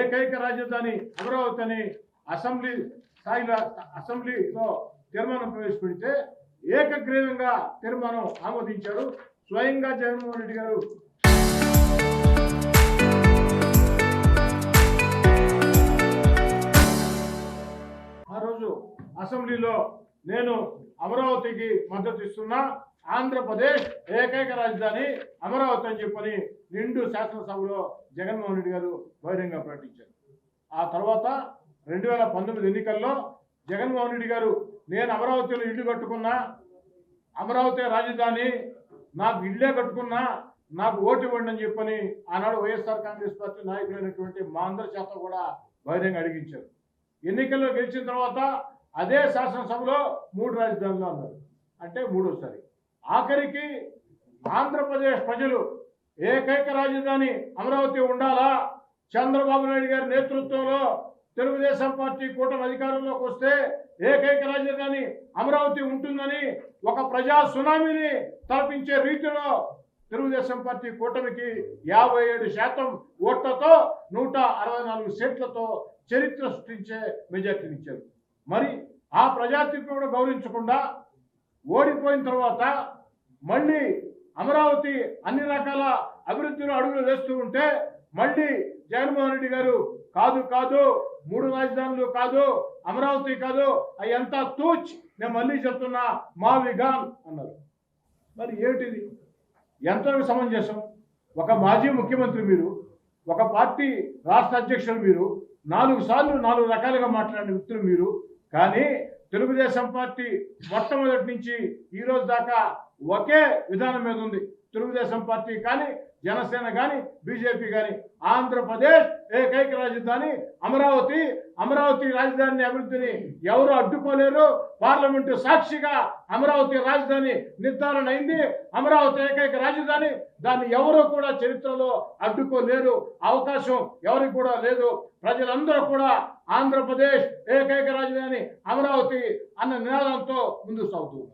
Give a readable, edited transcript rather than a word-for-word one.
ఏకైక రాజధాని అమరావతి అని అసెంబ్లీలో తీర్మానం ప్రవేశపెడితే ఏకగ్రీవంగా తీర్మానం ఆమోదించారు స్వయంగా జగన్మోహన్ రెడ్డి గారు. ఆ రోజు అసెంబ్లీలో నేను అమరావతికి మద్దతు ఇస్తున్నా, ఆంధ్రప్రదేశ్ ఏకైక రాజధాని అమరావతి అని చెప్పని నిండు శాసనసభలో జగన్మోహన్ రెడ్డి గారు బహిరంగ ప్రకటించారు. ఆ తర్వాత 2019 ఎన్నికల్లో జగన్మోహన్ రెడ్డి గారు నేను అమరావతిలో ఇల్లు కట్టుకున్నా, అమరావతి రాజధాని, నాకు ఇల్లే కట్టుకున్నా, నాకు ఓటు ఇవ్వండి అని చెప్పని ఆనాడు వైఎస్ఆర్ కాంగ్రెస్ పార్టీ నాయకులైనటువంటి మా అందరి చేత కూడా బహిరంగ అడిగించారు. ఎన్నికల్లో గెలిచిన తర్వాత అదే శాసనసభలో 3 రాజధానులు అన్నారు, అంటే మూడోసారి. ఆఖరికి ఆంధ్రప్రదేశ్ ప్రజలు ఏకైక రాజధాని అమరావతి ఉండాలా, చంద్రబాబు నాయుడు గారి నేతృత్వంలో తెలుగుదేశం పార్టీ కూటమి అధికారంలోకి వస్తే ఏకైక రాజధాని అమరావతి ఉంటుందని ఒక ప్రజా సునామీని తలపించే రీతిలో తెలుగుదేశం పార్టీ కూటమికి 57% ఓట్లతో 164 సీట్లతో చరిత్ర సృష్టించే మెజార్టీనిచ్చారు. మరి ఆ ప్రజాతీర్పును గౌరవించకుండా ఓడిపోయిన తర్వాత మళ్ళీ అమరావతి అన్ని రకాల అభివృద్ధిలో అడుగులు వేస్తూ ఉంటే మళ్ళీ జగన్మోహన్ రెడ్డి గారు కాదు 3 రాజధానులు కాదు, అమరావతి కాదు, అయ్యంతా తూచ్, నేను మళ్ళీ చెప్తున్నా మావిగాన్ అన్నారు. మరి ఏమిటిది? ఎంతవరకు సమంజసం? ఒక మాజీ ముఖ్యమంత్రి మీరు, ఒక పార్టీ రాష్ట్ర అధ్యక్షులు మీరు, 4 సార్లు 4 రకాలుగా మాట్లాడిన వ్యక్తులు మీరు. కానీ తెలుగుదేశం పార్టీ మొట్టమొదటి నుంచి ఈ రోజు దాకా ఒకే విధానం మీద ఉంది. తెలుగుదేశం పార్టీ కానీ, జనసేన కానీ, బీజేపీ కానీ ఆంధ్రప్రదేశ్ ఏకైక రాజధాని అమరావతి, అమరావతి రాజధాని అభివృద్ధిని ఎవరు అడ్డుకోలేరు. పార్లమెంటు సాక్షిగా అమరావతి రాజధాని నిర్ధారణ అయింది. అమరావతి ఏకైక రాజధాని, దాన్ని ఎవరు కూడా చరిత్రలో అడ్డుకోలేరు, అవకాశం ఎవరికి కూడా లేదు. ప్రజలందరూ కూడా ఆంధ్రప్రదేశ్ ఏకైక రాజధాని అమరావతి అన్న నినాదంతో ముందుకు సాగుతున్నారు.